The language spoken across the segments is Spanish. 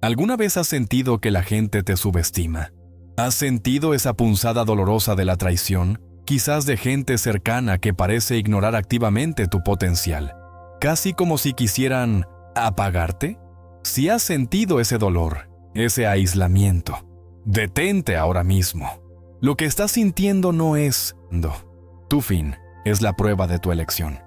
¿Alguna vez has sentido que la gente te subestima? ¿Has sentido esa punzada dolorosa de la traición, quizás de gente cercana que parece ignorar activamente tu potencial, casi como si quisieran apagarte? Si has sentido ese dolor, ese aislamiento, detente ahora mismo. Lo que estás sintiendo no es tu fin, es la prueba de tu elección.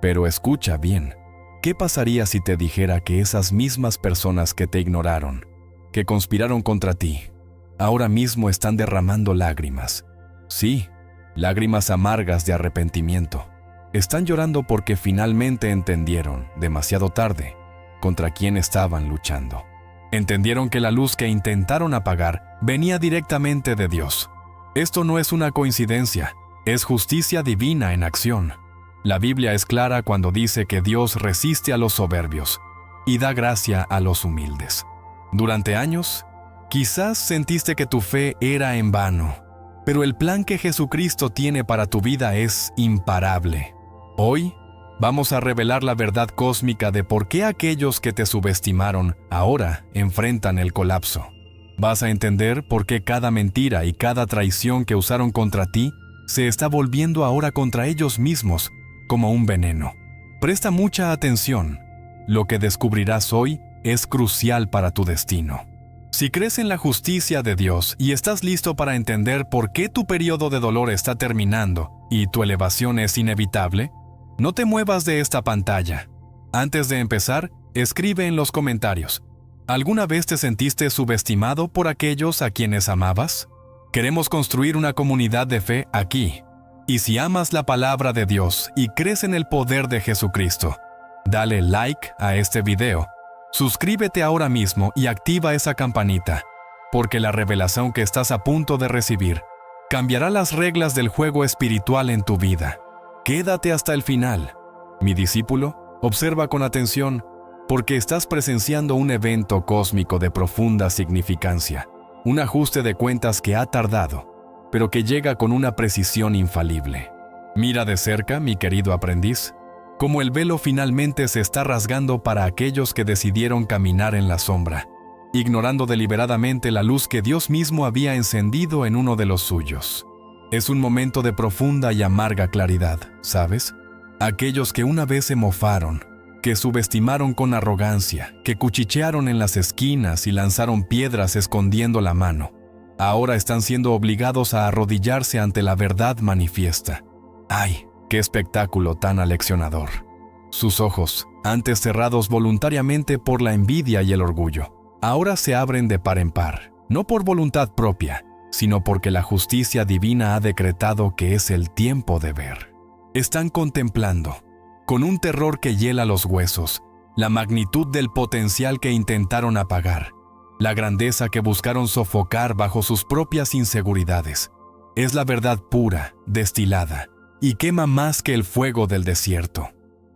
Pero escucha bien, ¿qué pasaría si te dijera que esas mismas personas que te ignoraron, que conspiraron contra ti, ahora mismo están derramando lágrimas? Sí, lágrimas amargas de arrepentimiento. Están llorando porque finalmente entendieron, demasiado tarde, contra quién estaban luchando. Entendieron que la luz que intentaron apagar venía directamente de Dios. Esto no es una coincidencia, es justicia divina en acción. La Biblia es clara cuando dice que Dios resiste a los soberbios y da gracia a los humildes. Durante años, quizás sentiste que tu fe era en vano, pero el plan que Jesucristo tiene para tu vida es imparable. Hoy, vamos a revelar la verdad cósmica de por qué aquellos que te subestimaron ahora enfrentan el colapso. Vas a entender por qué cada mentira y cada traición que usaron contra ti se está volviendo ahora contra ellos mismos como un veneno. Presta mucha atención. Lo que descubrirás hoy es crucial para tu destino. Si crees en la justicia de Dios y estás listo para entender por qué tu periodo de dolor está terminando y tu elevación es inevitable, no te muevas de esta pantalla. Antes de empezar, escribe en los comentarios: ¿alguna vez te sentiste subestimado por aquellos a quienes amabas? Queremos construir una comunidad de fe aquí. Y si amas la palabra de Dios y crees en el poder de Jesucristo, dale like a este video, suscríbete ahora mismo y activa esa campanita, porque la revelación que estás a punto de recibir cambiará las reglas del juego espiritual en tu vida. Quédate hasta el final. Mi discípulo, observa con atención, porque estás presenciando un evento cósmico de profunda significancia, un ajuste de cuentas que ha tardado, pero que llega con una precisión infalible. Mira de cerca, mi querido aprendiz, cómo el velo finalmente se está rasgando para aquellos que decidieron caminar en la sombra, ignorando deliberadamente la luz que Dios mismo había encendido en uno de los suyos. Es un momento de profunda y amarga claridad, ¿sabes? Aquellos que una vez se mofaron, que subestimaron con arrogancia, que cuchichearon en las esquinas y lanzaron piedras escondiendo la mano, ahora están siendo obligados a arrodillarse ante la verdad manifiesta. ¡Ay, qué espectáculo tan aleccionador! Sus ojos, antes cerrados voluntariamente por la envidia y el orgullo, ahora se abren de par en par, no por voluntad propia, sino porque la justicia divina ha decretado que es el tiempo de ver. Están contemplando, con un terror que hiela los huesos, la magnitud del potencial que intentaron apagar, la grandeza que buscaron sofocar bajo sus propias inseguridades. Es la verdad pura, destilada, y quema más que el fuego del desierto.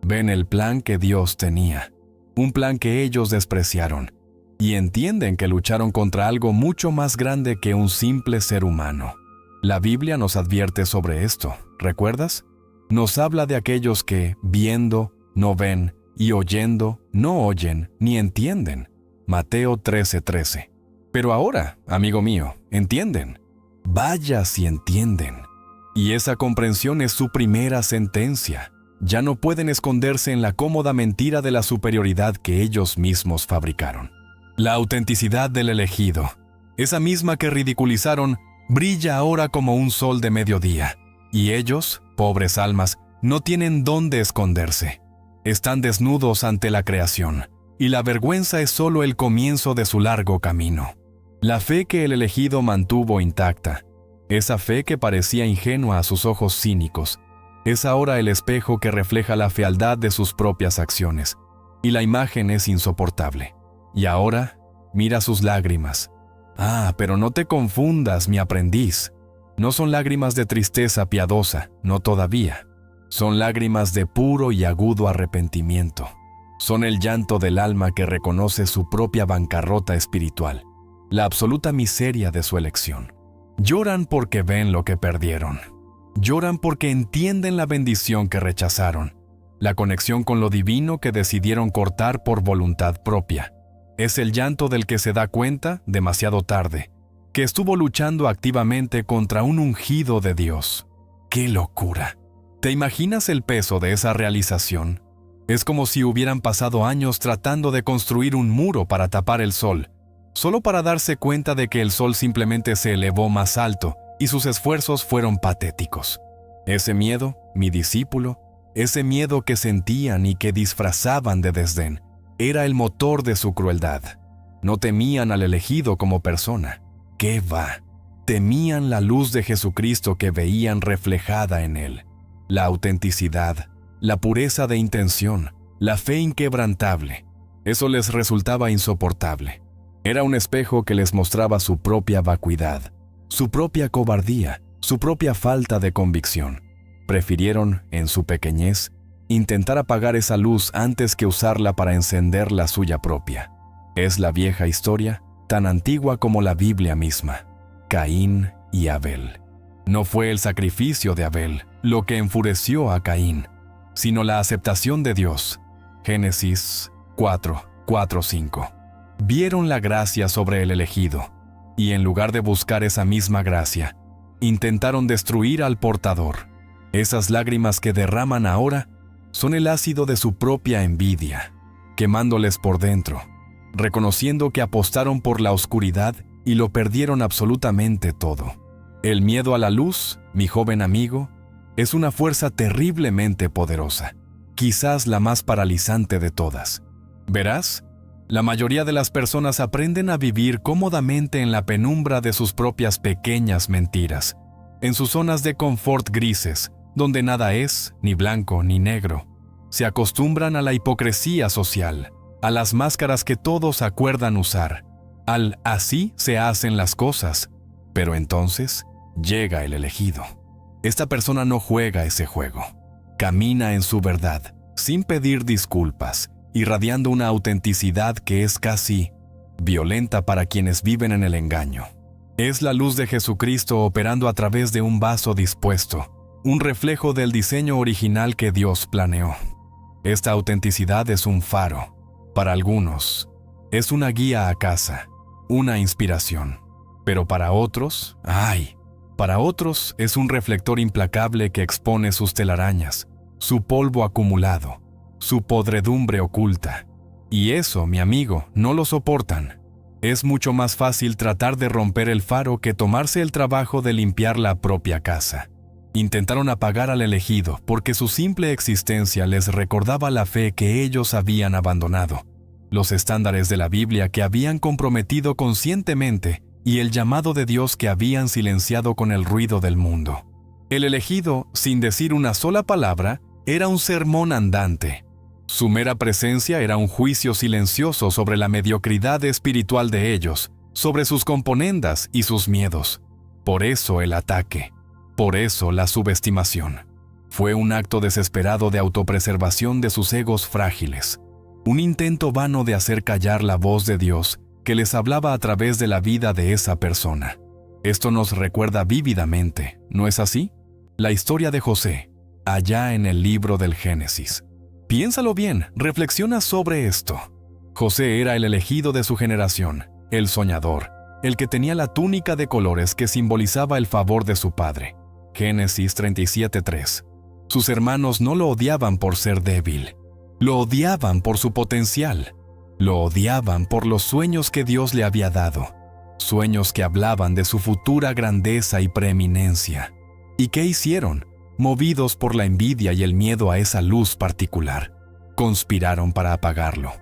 Ven el plan que Dios tenía, un plan que ellos despreciaron, y entienden que lucharon contra algo mucho más grande que un simple ser humano. La Biblia nos advierte sobre esto, ¿recuerdas? Nos habla de aquellos que, viendo, no ven, y oyendo, no oyen, ni entienden. Mateo 13:13. Pero ahora, amigo mío, entienden. Vaya si entienden. Y esa comprensión es su primera sentencia. Ya no pueden esconderse en la cómoda mentira de la superioridad que ellos mismos fabricaron. La autenticidad del elegido, esa misma que ridiculizaron, brilla ahora como un sol de mediodía. Y ellos, pobres almas, no tienen dónde esconderse. Están desnudos ante la creación, y la vergüenza es solo el comienzo de su largo camino. La fe que el elegido mantuvo intacta, esa fe que parecía ingenua a sus ojos cínicos, es ahora el espejo que refleja la fealdad de sus propias acciones, y la imagen es insoportable. Y ahora, mira sus lágrimas. Ah, pero no te confundas, mi aprendiz. No son lágrimas de tristeza piadosa, no todavía. Son lágrimas de puro y agudo arrepentimiento. Son el llanto del alma que reconoce su propia bancarrota espiritual, la absoluta miseria de su elección. Lloran porque ven lo que perdieron. Lloran porque entienden la bendición que rechazaron, la conexión con lo divino que decidieron cortar por voluntad propia. Es el llanto del que se da cuenta, demasiado tarde, que estuvo luchando activamente contra un ungido de Dios. ¡Qué locura! ¿Te imaginas el peso de esa realización? Es como si hubieran pasado años tratando de construir un muro para tapar el sol, solo para darse cuenta de que el sol simplemente se elevó más alto y sus esfuerzos fueron patéticos. Ese miedo, mi discípulo, ese miedo que sentían y que disfrazaban de desdén, era el motor de su crueldad. No temían al elegido como persona. ¿Qué va? Temían la luz de Jesucristo que veían reflejada en él. La autenticidad, la pureza de intención, la fe inquebrantable. Eso les resultaba insoportable. Era un espejo que les mostraba su propia vacuidad, su propia cobardía, su propia falta de convicción. Prefirieron, en su pequeñez, intentar apagar esa luz antes que usarla para encender la suya propia. Es la vieja historia, tan antigua como la Biblia misma. Caín y Abel. No fue el sacrificio de Abel lo que enfureció a Caín, sino la aceptación de Dios. Génesis 4:5. Vieron la gracia sobre el elegido, y en lugar de buscar esa misma gracia, intentaron destruir al portador. Esas lágrimas que derraman ahora son el ácido de su propia envidia, quemándoles por dentro, reconociendo que apostaron por la oscuridad y lo perdieron absolutamente todo. El miedo a la luz, mi joven amigo, es una fuerza terriblemente poderosa, quizás la más paralizante de todas. Verás, la mayoría de las personas aprenden a vivir cómodamente en la penumbra de sus propias pequeñas mentiras, en sus zonas de confort grises, donde nada es ni blanco ni negro. Se acostumbran a la hipocresía social, a las máscaras que todos acuerdan usar, al así se hacen las cosas. Pero entonces llega el elegido. Esta persona no juega ese juego. Camina en su verdad, sin pedir disculpas, irradiando una autenticidad que es casi violenta para quienes viven en el engaño. Es la luz de Jesucristo operando a través de un vaso dispuesto, un reflejo del diseño original que Dios planeó. Esta autenticidad es un faro. Para algunos, es una guía a casa, una inspiración. Pero para otros, para otros es un reflector implacable que expone sus telarañas, su polvo acumulado, su podredumbre oculta. Y eso, mi amigo, no lo soportan. Es mucho más fácil tratar de romper el faro que tomarse el trabajo de limpiar la propia casa. Intentaron apagar al elegido porque su simple existencia les recordaba la fe que ellos habían abandonado, los estándares de la Biblia que habían comprometido conscientemente y el llamado de Dios que habían silenciado con el ruido del mundo. El elegido, sin decir una sola palabra, era un sermón andante. Su mera presencia era un juicio silencioso sobre la mediocridad espiritual de ellos, sobre sus componendas y sus miedos. Por eso el ataque. Por eso la subestimación. Fue un acto desesperado de autopreservación de sus egos frágiles. Un intento vano de hacer callar la voz de Dios que les hablaba a través de la vida de esa persona. Esto nos recuerda vívidamente, ¿no es así? La historia de José, allá en el libro del Génesis. Piénsalo bien, reflexiona sobre esto. José era el elegido de su generación, el soñador, el que tenía la túnica de colores que simbolizaba el favor de su padre. Génesis 37:3. Sus hermanos no lo odiaban por ser débil. Lo odiaban por su potencial. Lo odiaban por los sueños que Dios le había dado. Sueños que hablaban de su futura grandeza y preeminencia. ¿Y qué hicieron? Movidos por la envidia y el miedo a esa luz particular. Conspiraron para apagarlo.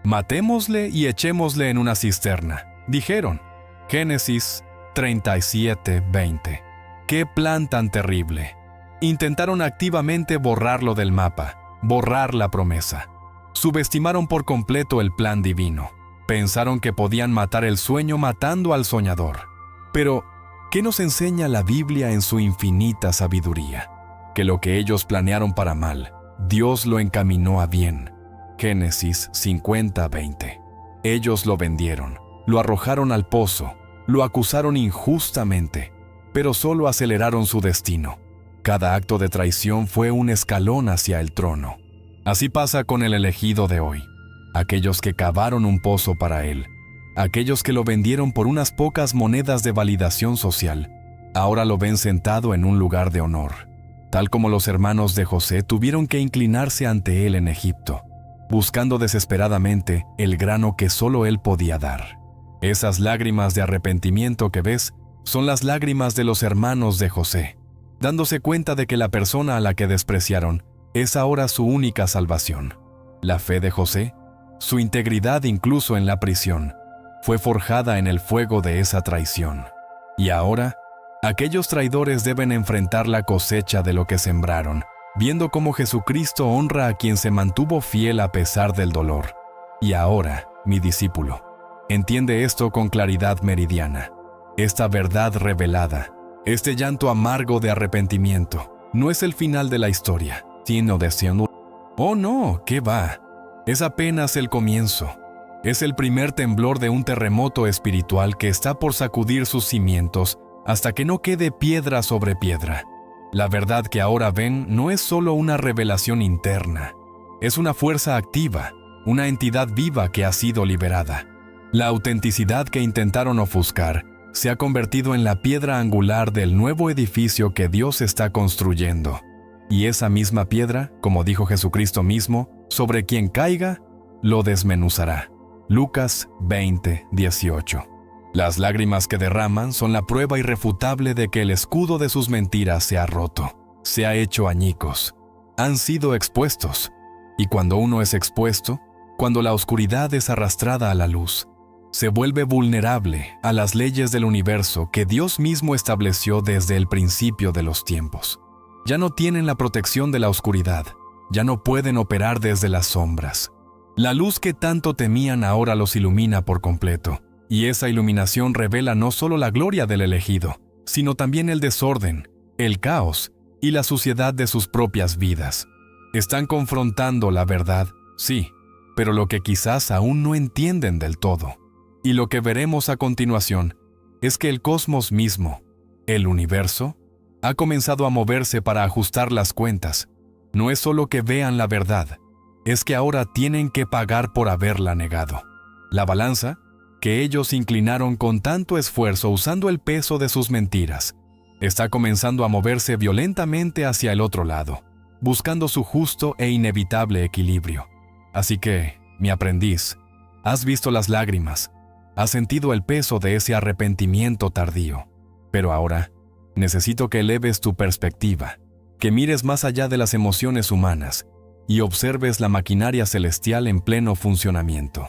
Matémosle y echémosle en una cisterna, dijeron. Génesis 37:20. ¡Qué plan tan terrible! Intentaron activamente borrarlo del mapa, borrar la promesa. Subestimaron por completo el plan divino. Pensaron que podían matar el sueño matando al soñador. Pero, ¿qué nos enseña la Biblia en su infinita sabiduría? Que lo que ellos planearon para mal, Dios lo encaminó a bien. Génesis 50:20. Ellos lo vendieron, lo arrojaron al pozo, lo acusaron injustamente, pero solo aceleraron su destino. Cada acto de traición fue un escalón hacia el trono. Así pasa con el elegido de hoy. aquellos que cavaron un pozo para él, aquellos que lo vendieron por unas pocas monedas de validación social, ahora lo ven sentado en un lugar de honor, tal como los hermanos de José tuvieron que inclinarse ante él en Egipto, buscando desesperadamente el grano que solo él podía dar. Esas lágrimas de arrepentimiento que ves son las lágrimas de los hermanos de José, dándose cuenta de que la persona a la que despreciaron es ahora su única salvación. La fe de José, su integridad incluso en la prisión, fue forjada en el fuego de esa traición. Y ahora, aquellos traidores deben enfrentar la cosecha de lo que sembraron, viendo cómo Jesucristo honra a quien se mantuvo fiel a pesar del dolor. Y ahora, mi discípulo, entiende esto con claridad meridiana. Esta verdad revelada, este llanto amargo de arrepentimiento, no es el final de la historia, sino de oh no, ¿qué va? Es apenas el comienzo. Es el primer temblor de un terremoto espiritual que está por sacudir sus cimientos hasta que no quede piedra sobre piedra. La verdad que ahora ven no es solo una revelación interna, es una fuerza activa, una entidad viva que ha sido liberada. La autenticidad que intentaron ofuscar se ha convertido en la piedra angular del nuevo edificio que Dios está construyendo. Y esa misma piedra, como dijo Jesucristo mismo, sobre quien caiga, lo desmenuzará. Lucas 20:18. Las lágrimas que derraman son la prueba irrefutable de que el escudo de sus mentiras se ha roto, se ha hecho añicos, han sido expuestos. Y cuando uno es expuesto, cuando la oscuridad es arrastrada a la luz, se vuelve vulnerable a las leyes del universo que Dios mismo estableció desde el principio de los tiempos. Ya no tienen la protección de la oscuridad, ya no pueden operar desde las sombras. La luz que tanto temían ahora los ilumina por completo, y esa iluminación revela no solo la gloria del elegido, sino también el desorden, el caos y la suciedad de sus propias vidas. Están confrontando la verdad, sí, pero lo que quizás aún no entienden del todo. Y lo que veremos a continuación es que el cosmos mismo, el universo, ha comenzado a moverse para ajustar las cuentas. No es solo que vean la verdad, es que ahora tienen que pagar por haberla negado. La balanza, que ellos inclinaron con tanto esfuerzo usando el peso de sus mentiras, está comenzando a moverse violentamente hacia el otro lado, buscando su justo e inevitable equilibrio. Así que, mi aprendiz, has visto las lágrimas, has sentido el peso de ese arrepentimiento tardío, pero ahora necesito que eleves tu perspectiva, que mires más allá de las emociones humanas y observes la maquinaria celestial en pleno funcionamiento.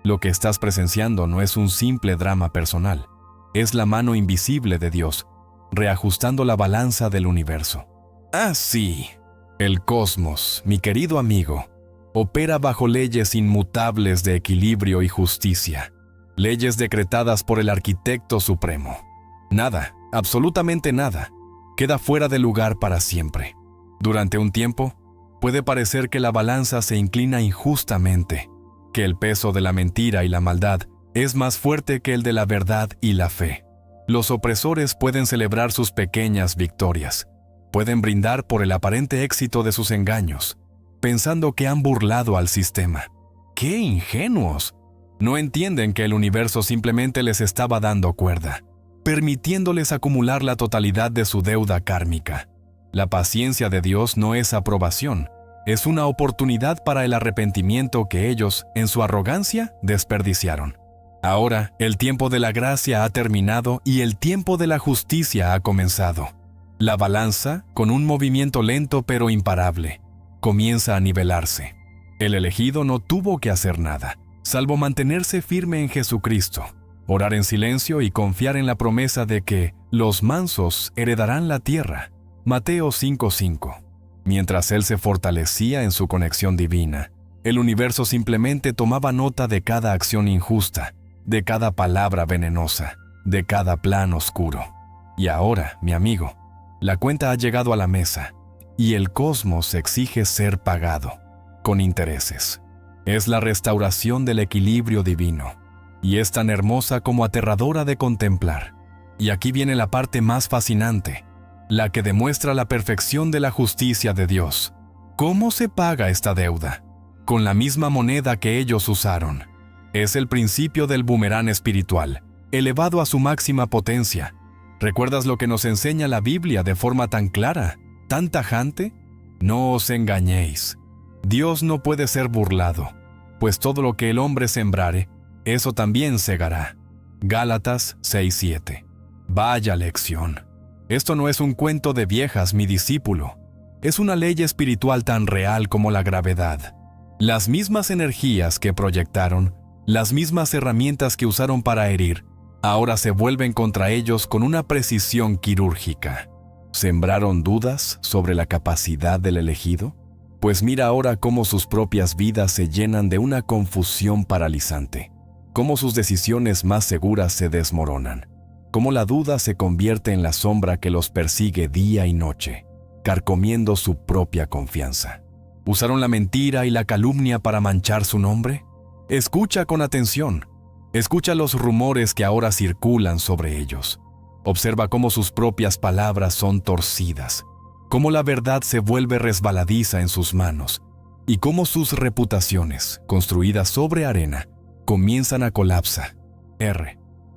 Lo que estás presenciando no es un simple drama personal, es la mano invisible de Dios, reajustando la balanza del universo. Ah, sí, el cosmos, mi querido amigo, opera bajo leyes inmutables de equilibrio y justicia, leyes decretadas por el Arquitecto Supremo. Nada, absolutamente nada, queda fuera de lugar para siempre. Durante un tiempo, puede parecer que la balanza se inclina injustamente, que el peso de la mentira y la maldad es más fuerte que el de la verdad y la fe. Los opresores pueden celebrar sus pequeñas victorias, pueden brindar por el aparente éxito de sus engaños, pensando que han burlado al sistema. ¡Qué ingenuos! No entienden que el universo simplemente les estaba dando cuerda, permitiéndoles acumular la totalidad de su deuda kármica. La paciencia de Dios no es aprobación, es una oportunidad para el arrepentimiento que ellos, en su arrogancia, desperdiciaron. Ahora, el tiempo de la gracia ha terminado y el tiempo de la justicia ha comenzado. La balanza, con un movimiento lento pero imparable, comienza a nivelarse. El elegido no tuvo que hacer nada, salvo mantenerse firme en Jesucristo, orar en silencio y confiar en la promesa de que los mansos heredarán la tierra. Mateo 5:5. Mientras él se fortalecía en su conexión divina, el universo simplemente tomaba nota de cada acción injusta, de cada palabra venenosa, de cada plan oscuro. Y ahora, mi amigo, la cuenta ha llegado a la mesa, y el cosmos exige ser pagado, con intereses. Es la restauración del equilibrio divino, y es tan hermosa como aterradora de contemplar. Y aquí viene la parte más fascinante, la que demuestra la perfección de la justicia de Dios. ¿Cómo se paga esta deuda? con la misma moneda que ellos usaron. Es el principio del boomerang espiritual, elevado a su máxima potencia. ¿Recuerdas lo que nos enseña la Biblia de forma tan clara, tan tajante? No os engañéis. Dios no puede ser burlado, pues todo lo que el hombre sembrare, eso también segará. Gálatas 6:7. Vaya lección. Esto no es un cuento de viejas, mi discípulo. Es una ley espiritual tan real como la gravedad. Las mismas energías que proyectaron, las mismas herramientas que usaron para herir, ahora se vuelven contra ellos con una precisión quirúrgica. ¿Sembraron dudas sobre la capacidad del elegido? Pues mira ahora cómo sus propias vidas se llenan de una confusión paralizante, cómo sus decisiones más seguras se desmoronan, cómo la duda se convierte en la sombra que los persigue día y noche, carcomiendo su propia confianza. ¿Usaron la mentira y la calumnia para manchar su nombre? Escucha con atención. Escucha los rumores que ahora circulan sobre ellos. Observa cómo sus propias palabras son torcidas, cómo la verdad se vuelve resbaladiza en sus manos y cómo sus reputaciones, construidas sobre arena, comienzan a colapsar.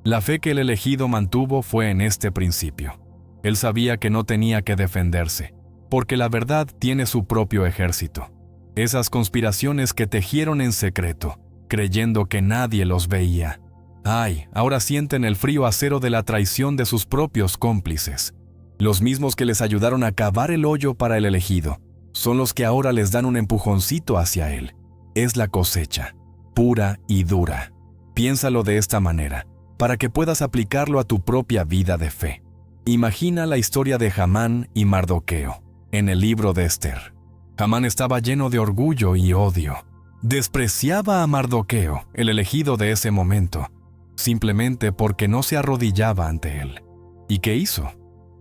La fe que el elegido mantuvo fue en este principio. Él sabía que no tenía que defenderse, porque la verdad tiene su propio ejército. Esas conspiraciones que tejieron en secreto, creyendo que nadie los veía. Ahora sienten el frío acero de la traición de sus propios cómplices. Los mismos que les ayudaron a cavar el hoyo para el elegido, son los que ahora les dan un empujoncito hacia él. Es la cosecha, pura y dura. Piénsalo de esta manera, para que puedas aplicarlo a tu propia vida de fe. Imagina la historia de Hamán y Mardoqueo, en el libro de Esther. Hamán estaba lleno de orgullo y odio. Despreciaba a Mardoqueo, el elegido de ese momento, simplemente porque no se arrodillaba ante él. ¿Y qué hizo?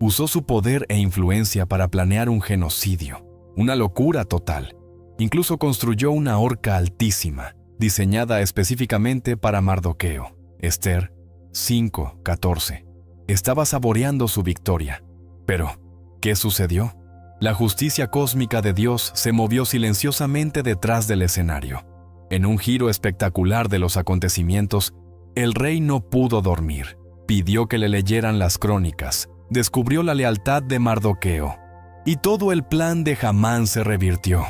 Usó su poder e influencia para planear un genocidio, una locura total. Incluso construyó una horca altísima, diseñada específicamente para Mardoqueo. Esther 5:14. Estaba saboreando su victoria. Pero, ¿qué sucedió? La justicia cósmica de Dios se movió silenciosamente detrás del escenario. En un giro espectacular de los acontecimientos, el rey no pudo dormir. Pidió que le leyeran las crónicas, descubrió la lealtad de Mardoqueo, y todo el plan de Hamán se revirtió.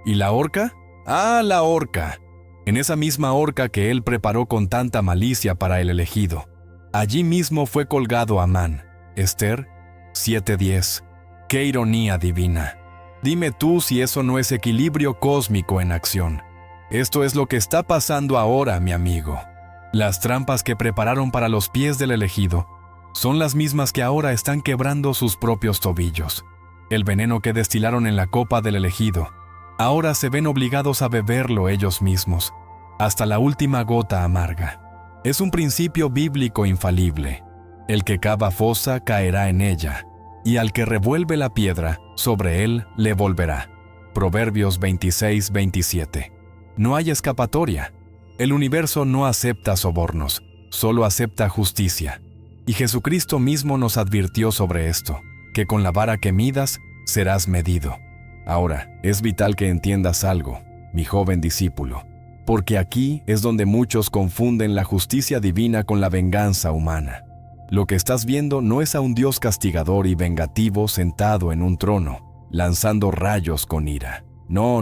¿Y la horca? La horca. En esa misma horca que él preparó con tanta malicia para el elegido. Allí mismo fue colgado Amán. Esther 7:10. ¡Qué ironía divina! Dime tú si eso no es equilibrio cósmico en acción. Esto es lo que está pasando ahora, mi amigo. Las trampas que prepararon para los pies del elegido son las mismas que ahora están quebrando sus propios tobillos. El veneno que destilaron en la copa del elegido, ahora se ven obligados a beberlo ellos mismos, hasta la última gota amarga. Es un principio bíblico infalible. El que cava fosa caerá en ella, y al que revuelve la piedra, sobre él le volverá. Proverbios 26:27. No hay escapatoria. El universo no acepta sobornos, solo acepta justicia. Y Jesucristo mismo nos advirtió sobre esto, que con la vara que midas, serás medido. Ahora, es vital que entiendas algo, mi joven discípulo, porque aquí es donde muchos confunden la justicia divina con la venganza humana. Lo que estás viendo no es a un Dios castigador y vengativo sentado en un trono, lanzando rayos con ira. No.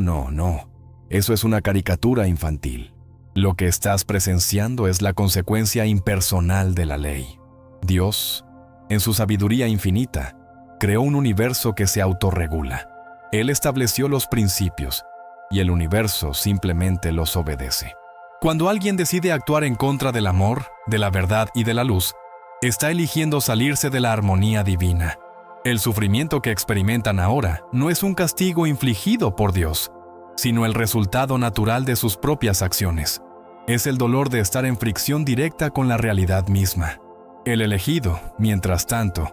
Eso es una caricatura infantil. Lo que estás presenciando es la consecuencia impersonal de la ley. Dios, en su sabiduría infinita, creó un universo que se autorregula. Él estableció los principios, y el universo simplemente los obedece. Cuando alguien decide actuar en contra del amor, de la verdad y de la luz, está eligiendo salirse de la armonía divina. El sufrimiento que experimentan ahora no es un castigo infligido por Dios, sino el resultado natural de sus propias acciones. Es el dolor de estar en fricción directa con la realidad misma. El elegido, mientras tanto,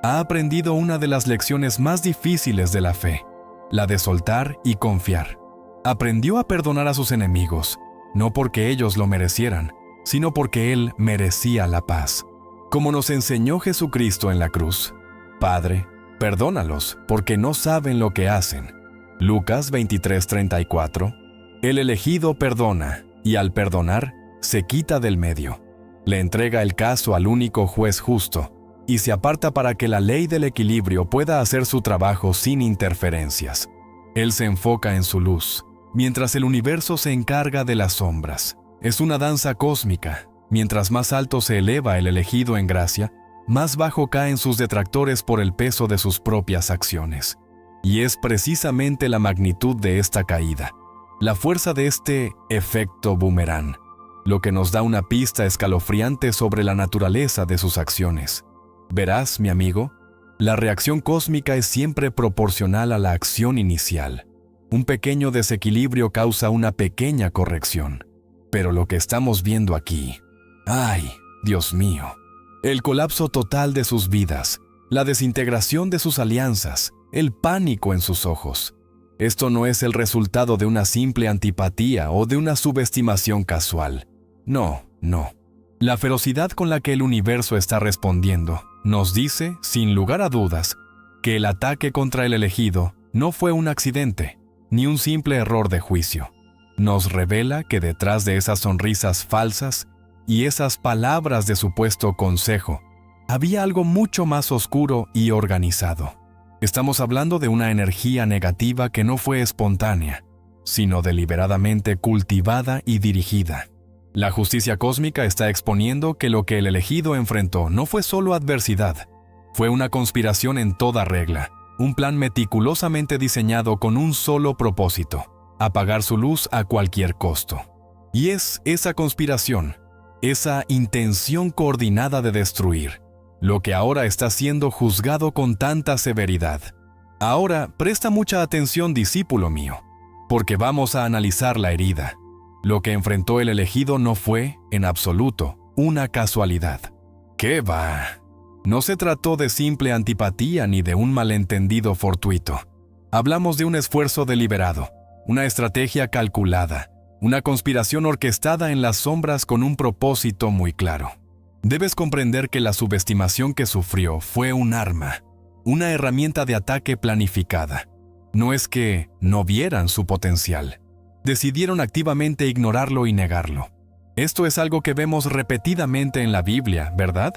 ha aprendido una de las lecciones más difíciles de la fe, la de soltar y confiar. Aprendió a perdonar a sus enemigos, no porque ellos lo merecieran, sino porque Él merecía la paz. Como nos enseñó Jesucristo en la cruz: Padre, perdónalos, porque no saben lo que hacen. Lucas 23:34. El elegido perdona, y al perdonar, se quita del medio. Le entrega el caso al único juez justo, y se aparta para que la ley del equilibrio pueda hacer su trabajo sin interferencias. Él se enfoca en su luz, mientras el universo se encarga de las sombras. Es una danza cósmica. Mientras más alto se eleva el elegido en gracia, más bajo caen sus detractores por el peso de sus propias acciones. Y es precisamente la magnitud de esta caída, la fuerza de este efecto boomerang, lo que nos da una pista escalofriante sobre la naturaleza de sus acciones. Verás, mi amigo, la reacción cósmica es siempre proporcional a la acción inicial. Un pequeño desequilibrio causa una pequeña corrección. Pero lo que estamos viendo aquí, ¡ay, Dios mío! El colapso total de sus vidas, la desintegración de sus alianzas, el pánico en sus ojos. Esto no es el resultado de una simple antipatía o de una subestimación casual. No, no. La ferocidad con la que el universo está respondiendo nos dice, sin lugar a dudas, que el ataque contra el elegido no fue un accidente, ni un simple error de juicio. Nos revela que detrás de esas sonrisas falsas y esas palabras de supuesto consejo, había algo mucho más oscuro y organizado. Estamos hablando de una energía negativa que no fue espontánea, sino deliberadamente cultivada y dirigida. La justicia cósmica está exponiendo que lo que el elegido enfrentó no fue solo adversidad, fue una conspiración en toda regla, un plan meticulosamente diseñado con un solo propósito: apagar su luz a cualquier costo. Y es esa conspiración, esa intención coordinada de destruir, lo que ahora está siendo juzgado con tanta severidad. Ahora, presta mucha atención, discípulo mío, porque vamos a analizar la herida. Lo que enfrentó el elegido no fue, en absoluto, una casualidad. ¿Qué va? No se trató de simple antipatía ni de un malentendido fortuito. Hablamos de un esfuerzo deliberado, una estrategia calculada, una conspiración orquestada en las sombras con un propósito muy claro. Debes comprender que la subestimación que sufrió fue un arma, una herramienta de ataque planificada. No es que no vieran su potencial. Decidieron activamente ignorarlo y negarlo. Esto es algo que vemos repetidamente en la Biblia, ¿verdad?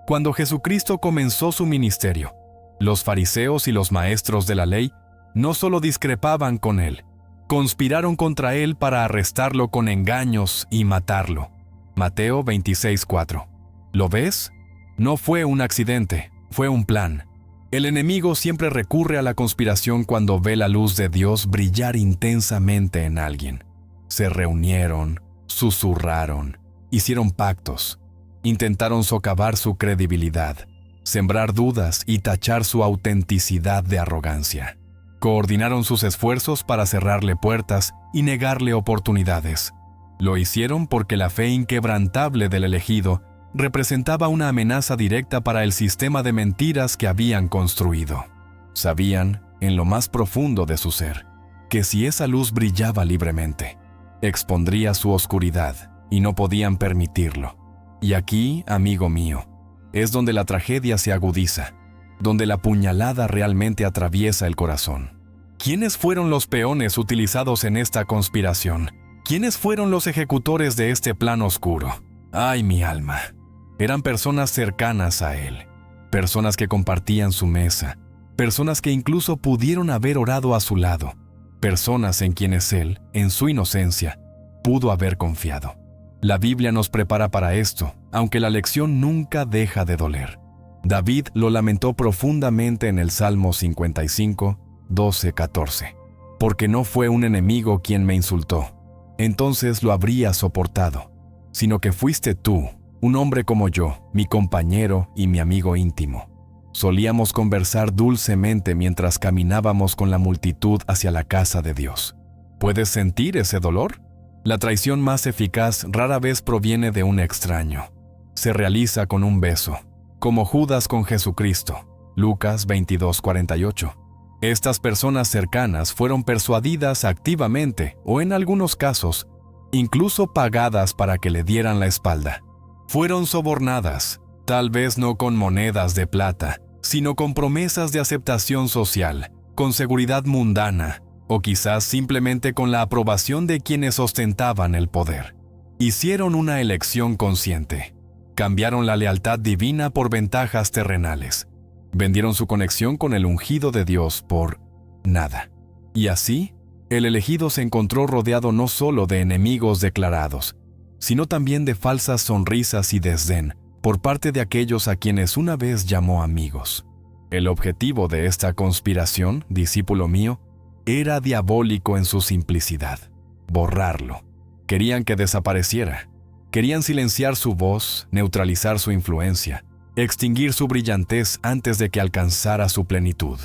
Cuando Jesucristo comenzó su ministerio, los fariseos y los maestros de la ley no solo discrepaban con él, conspiraron contra él para arrestarlo con engaños y matarlo. Mateo 26:4. ¿Lo ves? No fue un accidente, fue un plan. El enemigo siempre recurre a la conspiración cuando ve la luz de Dios brillar intensamente en alguien. Se reunieron, susurraron, hicieron pactos, intentaron socavar su credibilidad, sembrar dudas y tachar su autenticidad de arrogancia. Coordinaron sus esfuerzos para cerrarle puertas y negarle oportunidades. Lo hicieron porque la fe inquebrantable del elegido representaba una amenaza directa para el sistema de mentiras que habían construido. Sabían, en lo más profundo de su ser, que si esa luz brillaba libremente, expondría su oscuridad y no podían permitirlo. Y aquí, amigo mío, es donde la tragedia se agudiza, donde la puñalada realmente atraviesa el corazón. ¿Quiénes fueron los peones utilizados en esta conspiración? ¿Quiénes fueron los ejecutores de este plan oscuro? ¡Ay, mi alma! Eran personas cercanas a él, personas que compartían su mesa, personas que incluso pudieron haber orado a su lado, personas en quienes él, en su inocencia, pudo haber confiado. La Biblia nos prepara para esto, aunque la lección nunca deja de doler. David lo lamentó profundamente en el Salmo 55, 12, 14. Porque no fue un enemigo quien me insultó, entonces lo habría soportado, sino que fuiste tú, un hombre como yo, mi compañero y mi amigo íntimo. Solíamos conversar dulcemente mientras caminábamos con la multitud hacia la casa de Dios. ¿Puedes sentir ese dolor? La traición más eficaz rara vez proviene de un extraño. Se realiza con un beso, como Judas con Jesucristo. Lucas 22:48. Estas personas cercanas fueron persuadidas activamente, o en algunos casos, incluso pagadas para que le dieran la espalda. Fueron sobornadas, tal vez no con monedas de plata, sino con promesas de aceptación social, con seguridad mundana o quizás simplemente con la aprobación de quienes ostentaban el poder. Hicieron una elección consciente. Cambiaron la lealtad divina por ventajas terrenales. Vendieron su conexión con el ungido de Dios por nada. Y así, el elegido se encontró rodeado no solo de enemigos declarados, sino también de falsas sonrisas y desdén por parte de aquellos a quienes una vez llamó amigos. El objetivo de esta conspiración, discípulo mío, era diabólico en su simplicidad: borrarlo. Querían que desapareciera. Querían silenciar su voz, neutralizar su influencia, extinguir su brillantez antes de que alcanzara su plenitud.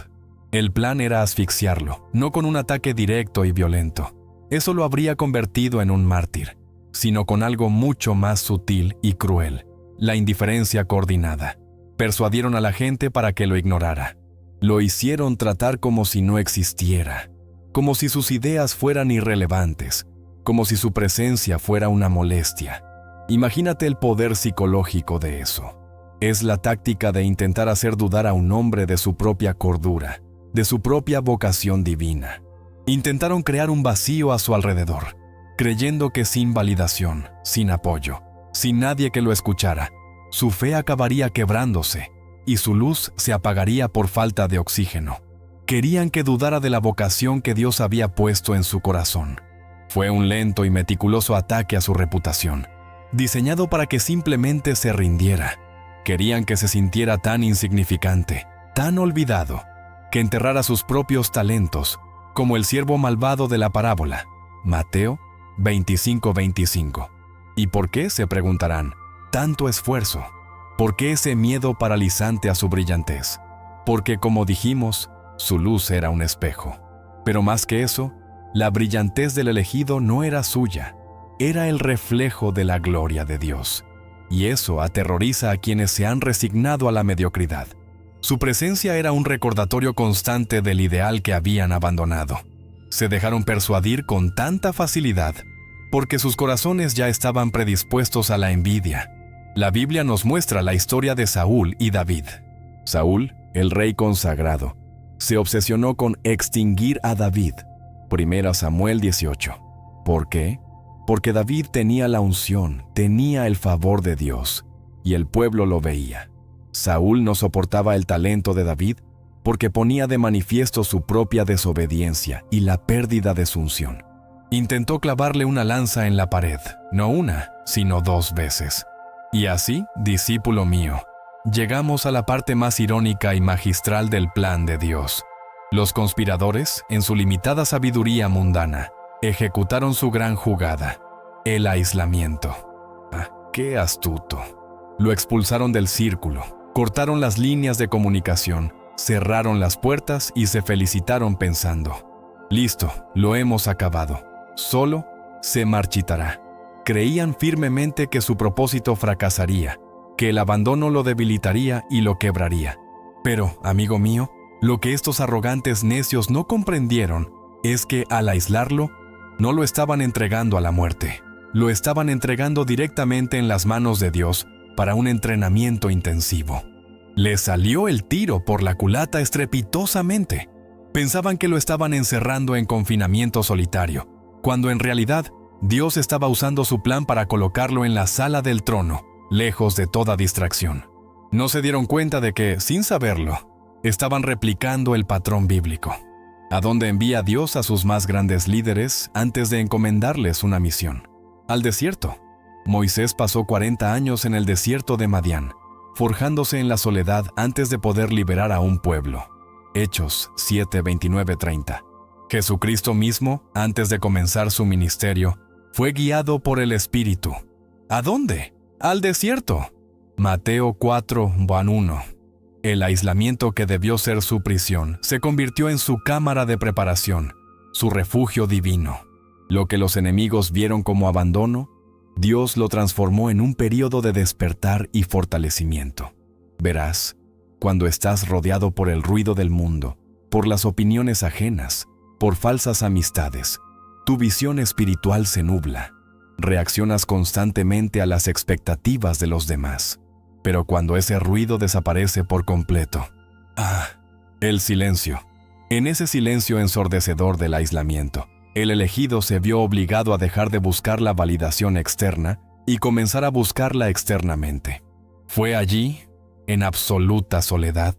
El plan era asfixiarlo, no con un ataque directo y violento. Eso lo habría convertido en un mártir, sino con algo mucho más sutil y cruel: la indiferencia coordinada. Persuadieron a la gente para que lo ignorara. Lo hicieron tratar como si no existiera, como si sus ideas fueran irrelevantes, como si su presencia fuera una molestia. Imagínate el poder psicológico de eso. Es la táctica de intentar hacer dudar a un hombre de su propia cordura, de su propia vocación divina. Intentaron crear un vacío a su alrededor, creyendo que sin validación, sin apoyo, sin nadie que lo escuchara, su fe acabaría quebrándose y su luz se apagaría por falta de oxígeno. Querían que dudara de la vocación que Dios había puesto en su corazón. Fue un lento y meticuloso ataque a su reputación, diseñado para que simplemente se rindiera. Querían que se sintiera tan insignificante, tan olvidado, que enterrara sus propios talentos, como el siervo malvado de la parábola, Mateo 25:25. ¿Y por qué?, se preguntarán, tanto esfuerzo. ¿Por qué ese miedo paralizante a su brillantez? Porque, como dijimos, su luz era un espejo. Pero más que eso, la brillantez del elegido no era suya, era el reflejo de la gloria de Dios. Y eso aterroriza a quienes se han resignado a la mediocridad. Su presencia era un recordatorio constante del ideal que habían abandonado. Se dejaron persuadir con tanta facilidad porque sus corazones ya estaban predispuestos a la envidia. La Biblia nos muestra la historia de Saúl y David. Saúl, el rey consagrado, se obsesionó con extinguir a David. 1 Samuel 18. ¿Por qué? Porque David tenía la unción, tenía el favor de Dios, y el pueblo lo veía. Saúl no soportaba el talento de David porque ponía de manifiesto su propia desobediencia y la pérdida de su unción. Intentó clavarle una lanza en la pared, no una, sino 2 veces. Y así, discípulo mío, llegamos a la parte más irónica y magistral del plan de Dios. Los conspiradores, en su limitada sabiduría mundana, ejecutaron su gran jugada: el aislamiento. ¡Ah, qué astuto! Lo expulsaron del círculo, cortaron las líneas de comunicación, cerraron las puertas y se felicitaron pensando: listo, lo hemos acabado. Solo se marchitará. Creían firmemente que su propósito fracasaría, que el abandono lo debilitaría y lo quebraría. Pero, amigo mío, lo que estos arrogantes necios no comprendieron es que al aislarlo, no lo estaban entregando a la muerte, lo estaban entregando directamente en las manos de Dios para un entrenamiento intensivo. Le salió el tiro por la culata estrepitosamente. Pensaban que lo estaban encerrando en confinamiento solitario, cuando en realidad Dios estaba usando su plan para colocarlo en la sala del trono, lejos de toda distracción. No se dieron cuenta de que, sin saberlo, estaban replicando el patrón bíblico. ¿A dónde envía Dios a sus más grandes líderes antes de encomendarles una misión? Al desierto. Moisés pasó 40 años en el desierto de Madián, forjándose en la soledad antes de poder liberar a un pueblo. Hechos 7:29-30. Jesucristo mismo, antes de comenzar su ministerio, fue guiado por el Espíritu. ¿A dónde? Al desierto. Mateo 4:1. El aislamiento que debió ser su prisión se convirtió en su cámara de preparación, su refugio divino. Lo que los enemigos vieron como abandono, Dios lo transformó en un período de despertar y fortalecimiento. Verás, cuando estás rodeado por el ruido del mundo, por las opiniones ajenas, por falsas amistades, tu visión espiritual se nubla. Reaccionas constantemente a las expectativas de los demás. Pero cuando ese ruido desaparece por completo, el silencio. En ese silencio ensordecedor del aislamiento, el elegido se vio obligado a dejar de buscar la validación externa y comenzar a buscarla externamente. Fue allí, en absoluta soledad,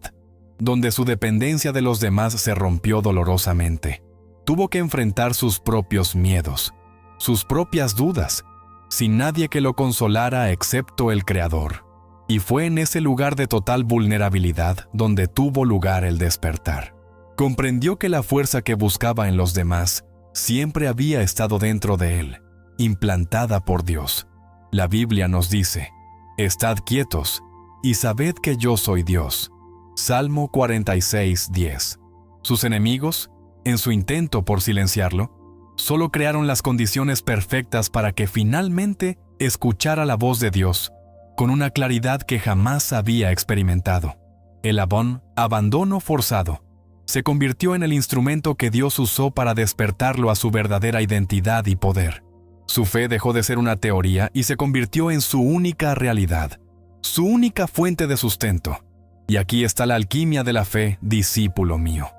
donde su dependencia de los demás se rompió dolorosamente. Tuvo que enfrentar sus propios miedos, sus propias dudas, sin nadie que lo consolara excepto el Creador. Y fue en ese lugar de total vulnerabilidad donde tuvo lugar el despertar. Comprendió que la fuerza que buscaba en los demás siempre había estado dentro de él, implantada por Dios. La Biblia nos dice: «Estad quietos y sabed que yo soy Dios». Salmo 46:10. Sus enemigos, en su intento por silenciarlo, solo crearon las condiciones perfectas para que finalmente escuchara la voz de Dios con una claridad que jamás había experimentado. El abandono forzado se convirtió en el instrumento que Dios usó para despertarlo a su verdadera identidad y poder. Su fe dejó de ser una teoría y se convirtió en su única realidad, su única fuente de sustento. Y aquí está la alquimia de la fe, discípulo mío.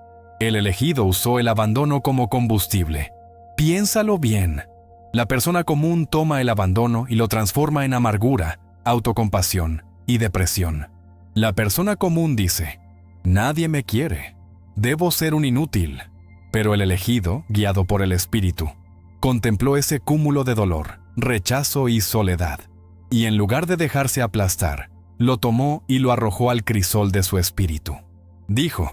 El elegido usó el abandono como combustible. Piénsalo bien. La persona común toma el abandono y lo transforma en amargura, autocompasión y depresión. La persona común dice: «Nadie me quiere. Debo ser un inútil». Pero el elegido, guiado por el Espíritu, contempló ese cúmulo de dolor, rechazo y soledad. Y en lugar de dejarse aplastar, lo tomó y lo arrojó al crisol de su espíritu. Dijo: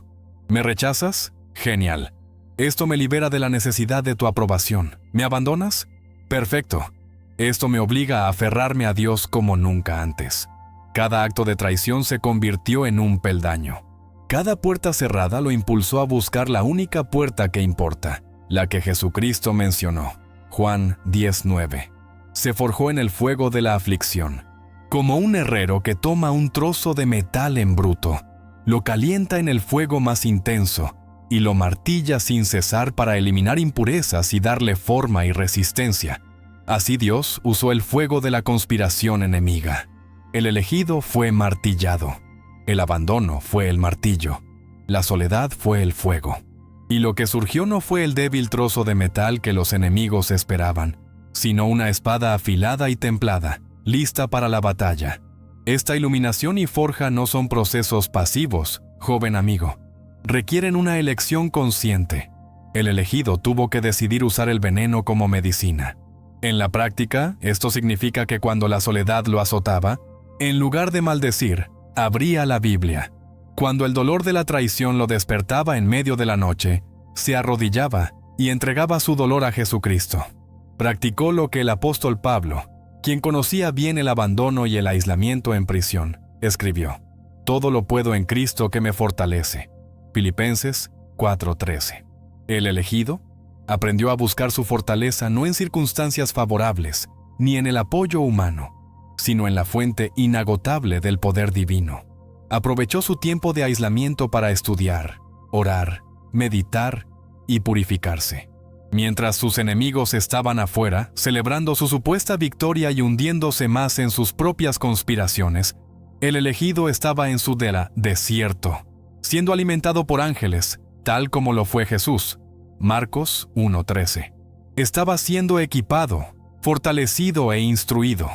«¿Me rechazas? Genial. Esto me libera de la necesidad de tu aprobación. ¿Me abandonas? Perfecto. Esto me obliga a aferrarme a Dios como nunca antes». Cada acto de traición se convirtió en un peldaño. Cada puerta cerrada lo impulsó a buscar la única puerta que importa, la que Jesucristo mencionó. Juan 10:9. Se forjó en el fuego de la aflicción. Como un herrero que toma un trozo de metal en bruto, lo calienta en el fuego más intenso y lo martilla sin cesar para eliminar impurezas y darle forma y resistencia. Así Dios usó el fuego de la conspiración enemiga. El elegido fue martillado. El abandono fue el martillo. La soledad fue el fuego. Y lo que surgió no fue el débil trozo de metal que los enemigos esperaban, sino una espada afilada y templada, lista para la batalla. Esta iluminación y forja no son procesos pasivos, joven amigo. Requieren una elección consciente. El elegido tuvo que decidir usar el veneno como medicina. En la práctica, esto significa que cuando la soledad lo azotaba, en lugar de maldecir, abría la Biblia. Cuando el dolor de la traición lo despertaba en medio de la noche, se arrodillaba y entregaba su dolor a Jesucristo. Practicó lo que el apóstol Pablo, quien conocía bien el abandono y el aislamiento en prisión, escribió: «Todo lo puedo en Cristo que me fortalece». Filipenses 4:13. El elegido aprendió a buscar su fortaleza no en circunstancias favorables, ni en el apoyo humano, sino en la fuente inagotable del poder divino. Aprovechó su tiempo de aislamiento para estudiar, orar, meditar y purificarse. Mientras sus enemigos estaban afuera, celebrando su supuesta victoria y hundiéndose más en sus propias conspiraciones, el elegido estaba en su desierto, siendo alimentado por ángeles, tal como lo fue Jesús. Marcos 1:13. Estaba siendo equipado, fortalecido e instruido,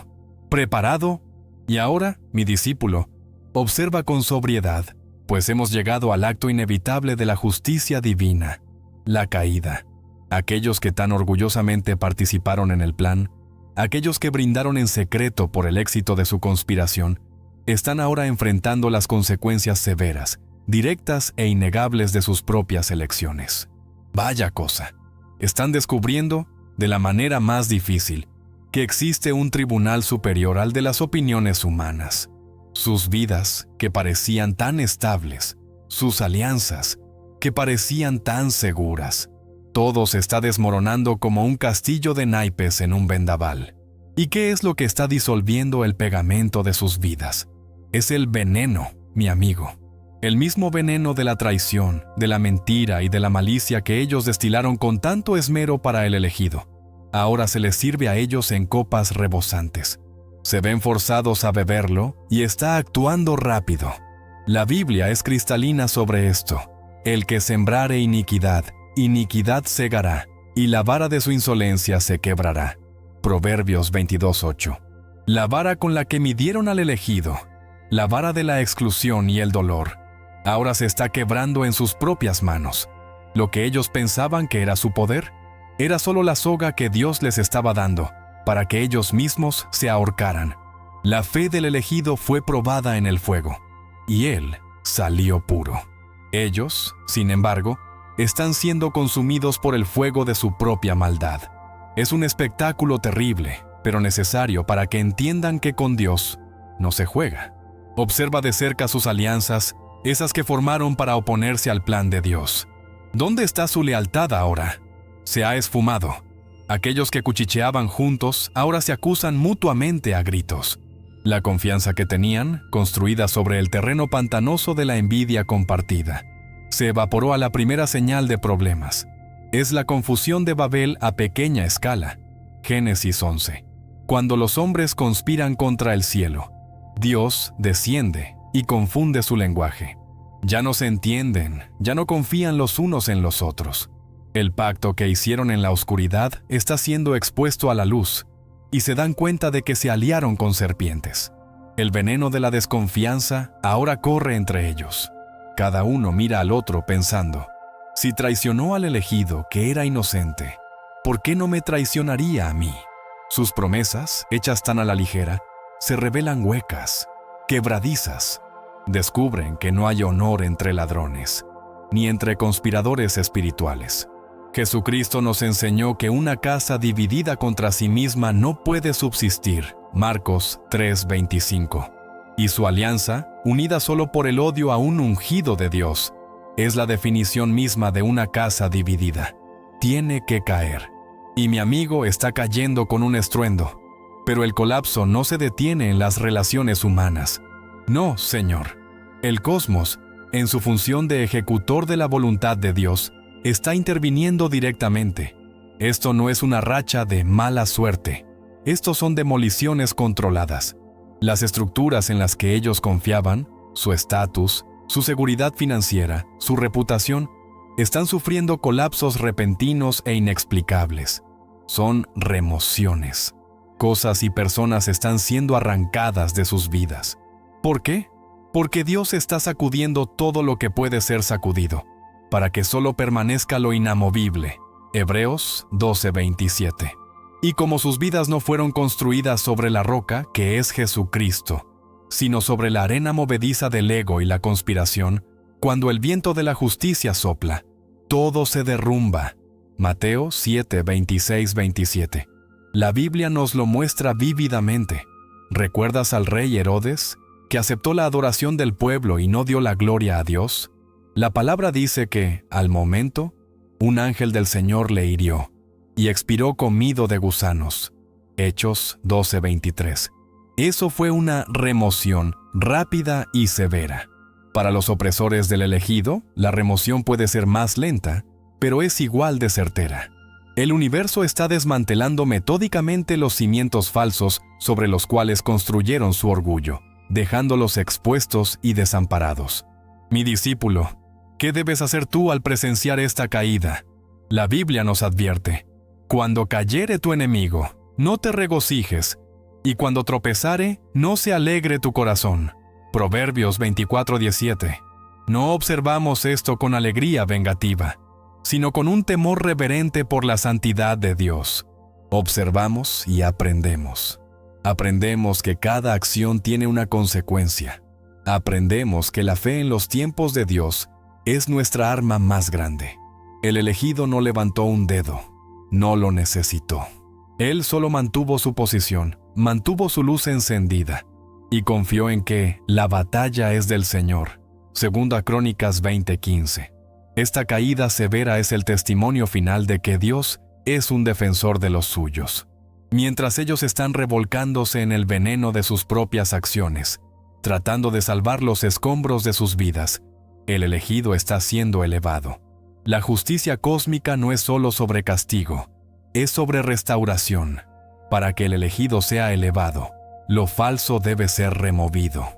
preparado, y ahora, mi discípulo, observa con sobriedad, pues hemos llegado al acto inevitable de la justicia divina, la caída. Aquellos que tan orgullosamente participaron en el plan, aquellos que brindaron en secreto por el éxito de su conspiración, están ahora enfrentando las consecuencias severas, directas e innegables de sus propias elecciones. Vaya cosa. Están descubriendo, de la manera más difícil, que existe un tribunal superior al de las opiniones humanas. Sus vidas, que parecían tan estables, sus alianzas, que parecían tan seguras, todo se está desmoronando como un castillo de naipes en un vendaval. ¿Y qué es lo que está disolviendo el pegamento de sus vidas? Es el veneno, mi amigo. El mismo veneno de la traición, de la mentira y de la malicia que ellos destilaron con tanto esmero para el elegido. Ahora se les sirve a ellos en copas rebosantes. Se ven forzados a beberlo y está actuando rápido. La Biblia es cristalina sobre esto. El que sembrare iniquidad, iniquidad segará, y la vara de su insolencia se quebrará. Proverbios 22:8. La vara con la que midieron al elegido, la vara de la exclusión y el dolor, ahora se está quebrando en sus propias manos. Lo que ellos pensaban que era su poder, era solo la soga que Dios les estaba dando, para que ellos mismos se ahorcaran. La fe del elegido fue probada en el fuego, y él salió puro. Ellos, sin embargo, están siendo consumidos por el fuego de su propia maldad. Es un espectáculo terrible, pero necesario para que entiendan que con Dios no se juega. Observa de cerca sus alianzas, esas que formaron para oponerse al plan de Dios. ¿Dónde está su lealtad ahora? Se ha esfumado. Aquellos que cuchicheaban juntos ahora se acusan mutuamente a gritos. La confianza que tenían, construida sobre el terreno pantanoso de la envidia compartida, se evaporó a la primera señal de problemas. Es la confusión de Babel a pequeña escala. Génesis 11. Cuando los hombres conspiran contra el cielo, Dios desciende y confunde su lenguaje. Ya no se entienden, ya no confían los unos en los otros. El pacto que hicieron en la oscuridad está siendo expuesto a la luz, y se dan cuenta de que se aliaron con serpientes. El veneno de la desconfianza ahora corre entre ellos. Cada uno mira al otro pensando, si traicionó al elegido que era inocente, ¿por qué no me traicionaría a mí? Sus promesas, hechas tan a la ligera, se revelan huecas, quebradizas. Descubren que no hay honor entre ladrones, ni entre conspiradores espirituales. Jesucristo nos enseñó que una casa dividida contra sí misma no puede subsistir, Marcos 3:25. Y su alianza, unida solo por el odio a un ungido de Dios, es la definición misma de una casa dividida. Tiene que caer. Y mi amigo está cayendo con un estruendo. Pero el colapso no se detiene en las relaciones humanas. No, Señor. El cosmos, en su función de ejecutor de la voluntad de Dios, está interviniendo directamente. Esto no es una racha de mala suerte. Estos son demoliciones controladas. Las estructuras en las que ellos confiaban, su estatus, su seguridad financiera, su reputación, están sufriendo colapsos repentinos e inexplicables. Son remociones. Cosas y personas están siendo arrancadas de sus vidas. ¿Por qué? Porque Dios está sacudiendo todo lo que puede ser sacudido, para que solo permanezca lo inamovible. Hebreos 12:27. Y como sus vidas no fueron construidas sobre la roca, que es Jesucristo, sino sobre la arena movediza del ego y la conspiración, cuando el viento de la justicia sopla, todo se derrumba. Mateo 7:26-27. La Biblia nos lo muestra vívidamente. ¿Recuerdas al rey Herodes, que aceptó la adoración del pueblo y no dio la gloria a Dios? La palabra dice que, al momento, un ángel del Señor le hirió y expiró comido de gusanos. Hechos 12:23. Eso fue una remoción rápida y severa. Para los opresores del elegido, la remoción puede ser más lenta, pero es igual de certera. El universo está desmantelando metódicamente los cimientos falsos sobre los cuales construyeron su orgullo, dejándolos expuestos y desamparados. Mi discípulo, ¿qué debes hacer tú al presenciar esta caída? La Biblia nos advierte: cuando cayere tu enemigo, no te regocijes, y cuando tropezare, no se alegre tu corazón. Proverbios 24:17. No observamos esto con alegría vengativa, sino con un temor reverente por la santidad de Dios. Observamos y aprendemos. Aprendemos que cada acción tiene una consecuencia. Aprendemos que la fe en los tiempos de Dios es nuestra arma más grande. El elegido no levantó un dedo, no lo necesitó. Él solo mantuvo su posición, mantuvo su luz encendida y confió en que la batalla es del Señor. Segunda Crónicas 20:15. Esta caída severa es el testimonio final de que Dios es un defensor de los suyos. Mientras ellos están revolcándose en el veneno de sus propias acciones, tratando de salvar los escombros de sus vidas, el elegido está siendo elevado. La justicia cósmica no es solo sobre castigo, es sobre restauración. Para que el elegido sea elevado, lo falso debe ser removido.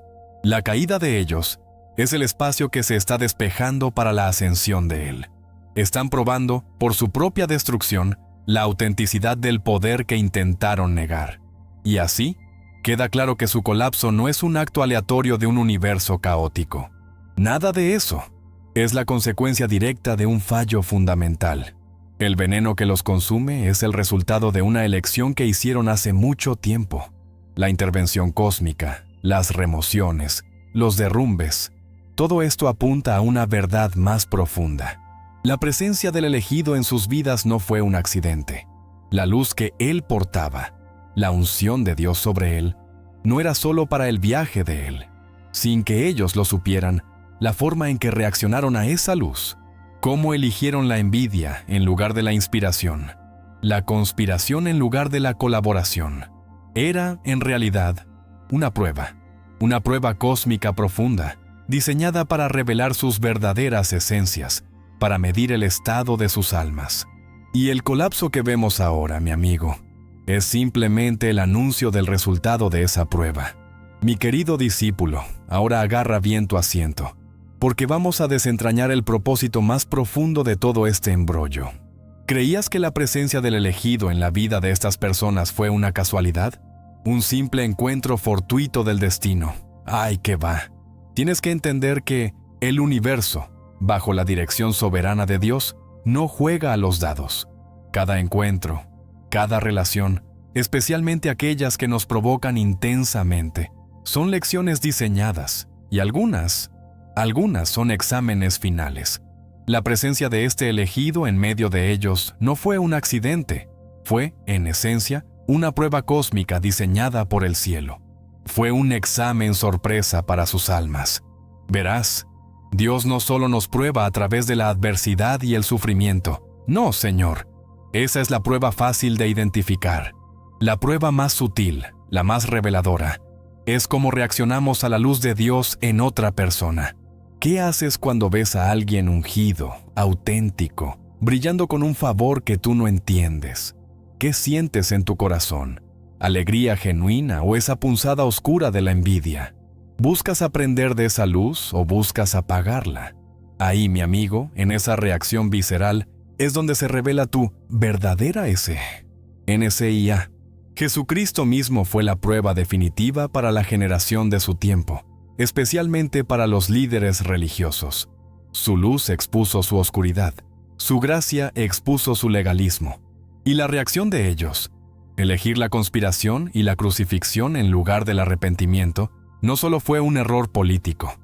La caída de ellos Es el espacio que se está despejando para la ascensión de Él. Están probando, por su propia destrucción, la autenticidad del poder que intentaron negar. Y así, queda claro que su colapso no es un acto aleatorio de un universo caótico. Nada de eso. Es la consecuencia directa de un fallo fundamental. El veneno que los consume es el resultado de una elección que hicieron hace mucho tiempo. La intervención cósmica, las remociones, los derrumbes, todo esto apunta a una verdad más profunda. La presencia del elegido en sus vidas no fue un accidente. La luz que él portaba, la unción de Dios sobre él, no era solo para el viaje de él. Sin que ellos lo supieran, la forma en que reaccionaron a esa luz, cómo eligieron la envidia en lugar de la inspiración, la conspiración en lugar de la colaboración, era, en realidad, una prueba cósmica profunda, diseñada para revelar sus verdaderas esencias, para medir el estado de sus almas. Y el colapso que vemos ahora, mi amigo, es simplemente el anuncio del resultado de esa prueba. Mi querido discípulo, ahora agarra bien tu asiento, porque vamos a desentrañar el propósito más profundo de todo este embrollo. ¿Creías que la presencia del elegido en la vida de estas personas fue una casualidad? ¿Un simple encuentro fortuito del destino? ¡Ay, qué va! Tienes que entender que el universo, bajo la dirección soberana de Dios, no juega a los dados. Cada encuentro, cada relación, especialmente aquellas que nos provocan intensamente, son lecciones diseñadas, y algunas son exámenes finales. La presencia de este elegido en medio de ellos no fue un accidente, fue, en esencia, una prueba cósmica diseñada por el cielo. Fue un examen sorpresa para sus almas. Verás, Dios no solo nos prueba a través de la adversidad y el sufrimiento. No, Señor. Esa es la prueba fácil de identificar. La prueba más sutil, la más reveladora, es cómo reaccionamos a la luz de Dios en otra persona. ¿Qué haces cuando ves a alguien ungido, auténtico, brillando con un favor que tú no entiendes? ¿Qué sientes en tu corazón? ¿Alegría genuina o esa punzada oscura de la envidia? ¿Buscas aprender de esa luz o buscas apagarla? Ahí, mi amigo, en esa reacción visceral, es donde se revela tu verdadera NSIA. Jesucristo mismo fue la prueba definitiva para la generación de su tiempo, especialmente para los líderes religiosos. Su luz expuso su oscuridad, su gracia expuso su legalismo. Y la reacción de ellos, elegir la conspiración y la crucifixión en lugar del arrepentimiento, no solo fue un error político,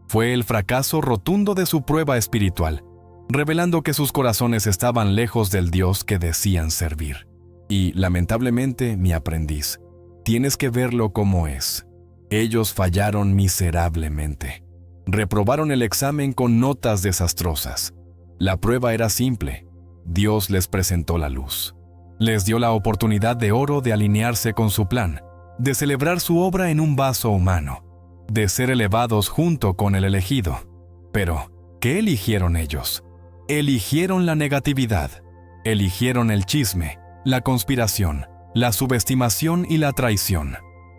fue el fracaso rotundo de su prueba espiritual, revelando que sus corazones estaban lejos del Dios que decían servir. Y, lamentablemente, mi aprendiz, tienes que verlo como es. Ellos fallaron miserablemente. Reprobaron el examen con notas desastrosas. La prueba era simple. Dios les presentó la luz. Les dio la oportunidad de oro de alinearse con su plan, de celebrar su obra en un vaso humano, de ser elevados junto con el elegido. Pero, ¿qué eligieron ellos? Eligieron la negatividad, eligieron el chisme, la conspiración, la subestimación y la traición.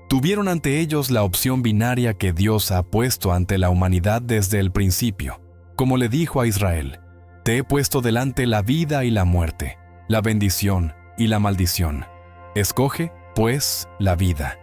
Tuvieron ante ellos la opción binaria que Dios ha puesto ante la humanidad desde el principio. Como le dijo a Israel, te he puesto delante la vida y la muerte, la bendición y la maldición. Escoge, pues, la vida.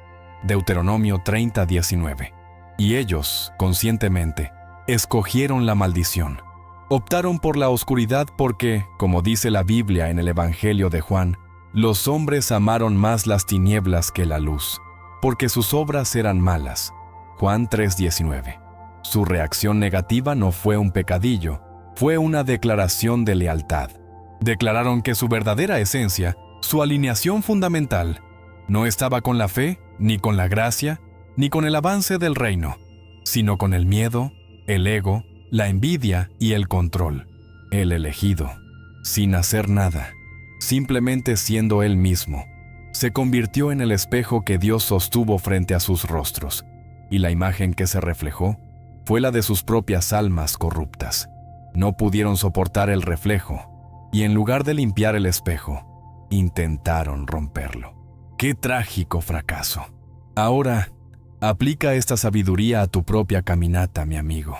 Deuteronomio 30:19. Y ellos, conscientemente, escogieron la maldición. Optaron por la oscuridad porque, como dice la Biblia en el Evangelio de Juan, los hombres amaron más las tinieblas que la luz, porque sus obras eran malas. Juan 3:19. Su reacción negativa no fue un pecadillo, fue una declaración de lealtad. Declararon que su verdadera esencia, su alineación fundamental, no estaba con la fe, ni con la gracia, ni con el avance del reino, sino con el miedo, el ego, la envidia y el control. El elegido, sin hacer nada, simplemente siendo él mismo, se convirtió en el espejo que Dios sostuvo frente a sus rostros, y la imagen que se reflejó fue la de sus propias almas corruptas. No pudieron soportar el reflejo, y en lugar de limpiar el espejo, intentaron romperlo. ¡Qué trágico fracaso! Ahora, Aplica esta sabiduría a tu propia caminata, mi amigo.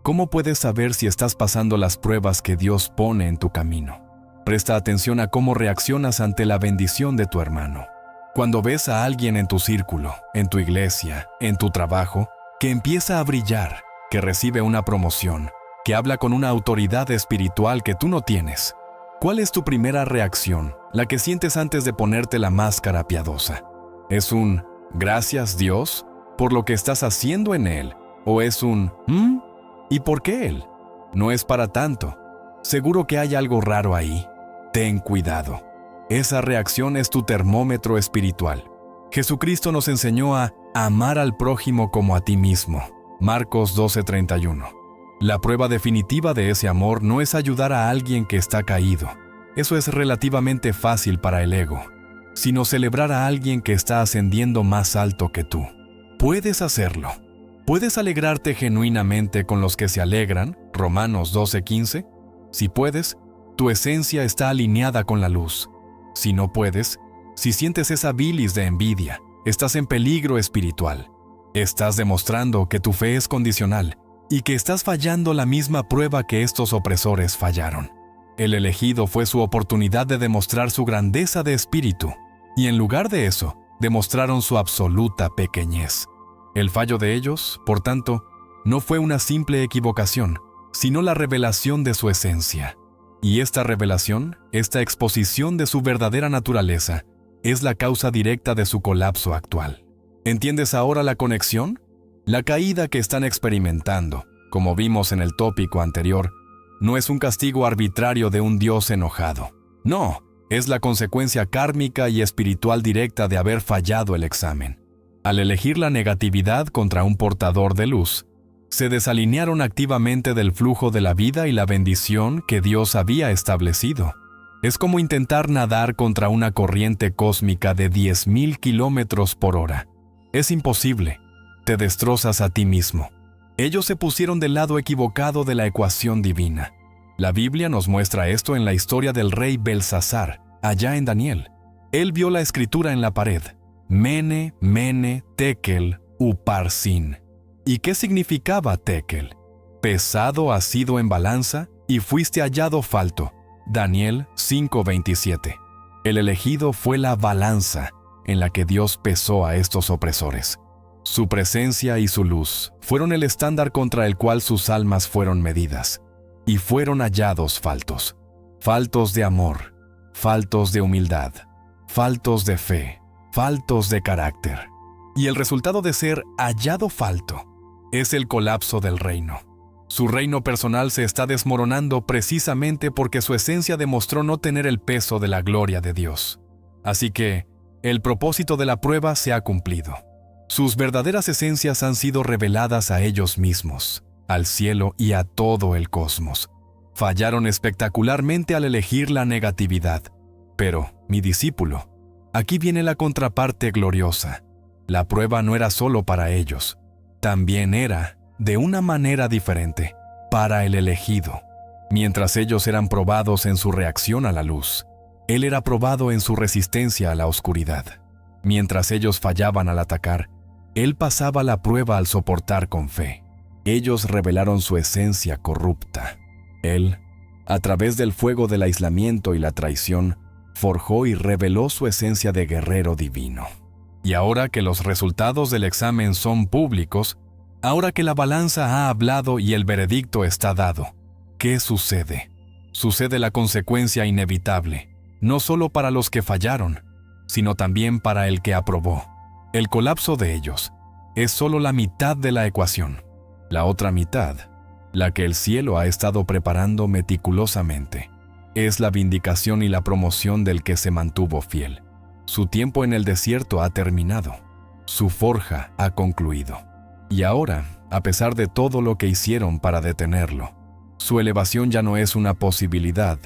¿Cómo puedes saber si estás pasando las pruebas que Dios pone en tu camino? Presta atención a cómo reaccionas ante la bendición de tu hermano. Cuando ves a alguien en tu círculo, en tu iglesia, en tu trabajo, que empieza a brillar, que recibe una promoción, que habla con una autoridad espiritual que tú no tienes, ¿cuál es tu primera reacción, la que sientes antes de ponerte la máscara piadosa? ¿Es un «Gracias, Dios», por lo que estás haciendo en él? ¿O es un ¿y por qué él? No es para tanto. Seguro que hay algo raro ahí. Ten cuidado. Esa reacción es tu termómetro espiritual. Jesucristo nos enseñó a amar al prójimo como a ti mismo. Marcos 12:31. La prueba definitiva de ese amor no es ayudar a alguien que está caído. Eso es relativamente fácil para el ego, sino celebrar a alguien que está ascendiendo más alto que tú. Puedes hacerlo. ¿Puedes alegrarte genuinamente con los que se alegran? Romanos 12:15. Si puedes, tu esencia está alineada con la luz. Si no puedes, si sientes esa bilis de envidia, estás en peligro espiritual. Estás demostrando que tu fe es condicional y que estás fallando la misma prueba que estos opresores fallaron. El elegido fue su oportunidad de demostrar su grandeza de espíritu, y en lugar de eso, demostraron su absoluta pequeñez. El fallo de ellos, por tanto, no fue una simple equivocación, sino la revelación de su esencia. Y esta revelación, esta exposición de su verdadera naturaleza, es la causa directa de su colapso actual. ¿Entiendes ahora la conexión? La caída que están experimentando, como vimos en el tópico anterior, no es un castigo arbitrario de un Dios enojado. No, es la consecuencia kármica y espiritual directa de haber fallado el examen. Al elegir la negatividad contra un portador de luz, se desalinearon activamente del flujo de la vida y la bendición que Dios había establecido. Es como intentar nadar contra una corriente cósmica de 10,000 kilómetros por hora. Es imposible. Te destrozas a ti mismo. Ellos se pusieron del lado equivocado de la ecuación divina. La Biblia nos muestra esto en la historia del rey Belsasar, allá en Daniel. Él vio la escritura en la pared. Mene, Mene, Tekel, Uparsin. ¿Y qué significaba Tekel? Pesado has sido en balanza y fuiste hallado falto. Daniel 5:27. El elegido fue la balanza en la que Dios pesó a estos opresores. Su presencia y su luz fueron el estándar contra el cual sus almas fueron medidas, y fueron hallados faltos. Faltos de amor, faltos de humildad, faltos de fe, faltos de carácter. Y el resultado de ser hallado falto es el colapso del reino. Su reino personal se está desmoronando precisamente porque su esencia demostró no tener el peso de la gloria de Dios. Así que, el propósito de la prueba se ha cumplido. Sus verdaderas esencias han sido reveladas a ellos mismos, al cielo y a todo el cosmos. Fallaron espectacularmente al elegir la negatividad. Pero, mi discípulo, aquí viene la contraparte gloriosa. La prueba no era solo para ellos, también era, de una manera diferente, para el elegido. Mientras ellos eran probados en su reacción a la luz, él era probado en su resistencia a la oscuridad. Mientras ellos fallaban al atacar, él pasaba la prueba al soportar con fe. Ellos revelaron su esencia corrupta. Él, a través del fuego del aislamiento y la traición, forjó y reveló su esencia de guerrero divino. Y ahora que los resultados del examen son públicos, ahora que la balanza ha hablado y el veredicto está dado, ¿qué sucede? Sucede la consecuencia inevitable, no solo para los que fallaron, sino también para el que aprobó. El colapso de ellos es solo la mitad de la ecuación. La otra mitad, la que el cielo ha estado preparando meticulosamente, es la vindicación y la promoción del que se mantuvo fiel. Su tiempo en el desierto ha terminado. Su forja ha concluido. Y ahora, a pesar de todo lo que hicieron para detenerlo, su elevación ya no es una posibilidad,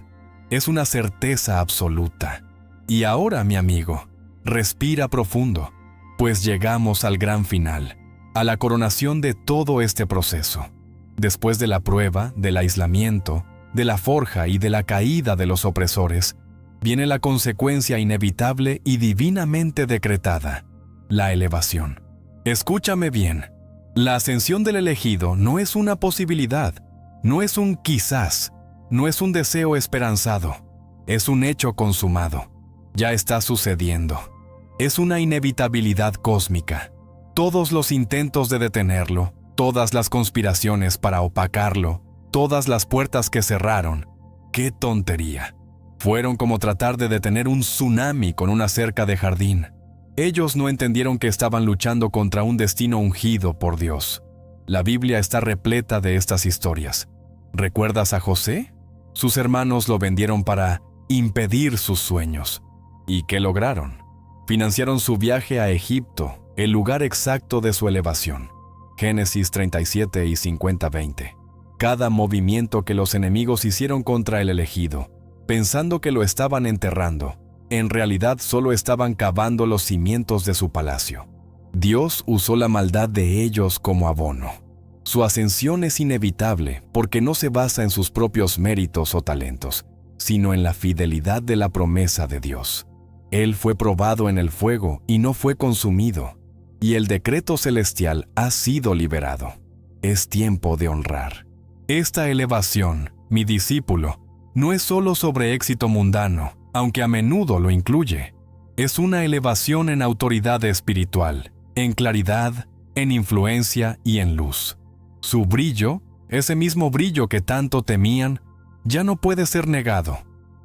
es una certeza absoluta. Y ahora, mi amigo, respira profundo, pues llegamos al gran final, a la coronación de todo este proceso. Después de la prueba, del aislamiento, de la forja y de la caída de los opresores, viene la consecuencia inevitable y divinamente decretada, la elevación. Escúchame bien. La ascensión del elegido no es una posibilidad, no es un quizás, no es un deseo esperanzado, es un hecho consumado. Ya está sucediendo. Es una inevitabilidad cósmica. Todos los intentos de detenerlo, todas las conspiraciones para opacarlo, todas las puertas que cerraron. ¡Qué tontería! Fueron como tratar de detener un tsunami con una cerca de jardín. Ellos no entendieron que estaban luchando contra un destino ungido por Dios. La Biblia está repleta de estas historias. ¿Recuerdas a José? Sus hermanos lo vendieron para impedir sus sueños. ¿Y qué lograron? Financiaron su viaje a Egipto, el lugar exacto de su elevación. Génesis 37 y 50-20. Cada movimiento que los enemigos hicieron contra el elegido, pensando que lo estaban enterrando, en realidad solo estaban cavando los cimientos de su palacio. Dios usó la maldad de ellos como abono. Su ascensión es inevitable porque no se basa en sus propios méritos o talentos, sino en la fidelidad de la promesa de Dios. Él fue probado en el fuego y no fue consumido, y el decreto celestial ha sido liberado. Es tiempo de honrar. Esta elevación, mi discípulo, no es solo sobre éxito mundano, aunque a menudo lo incluye. Es una elevación en autoridad espiritual, en claridad, en influencia y en luz. Su brillo, ese mismo brillo que tanto temían, ya no puede ser negado.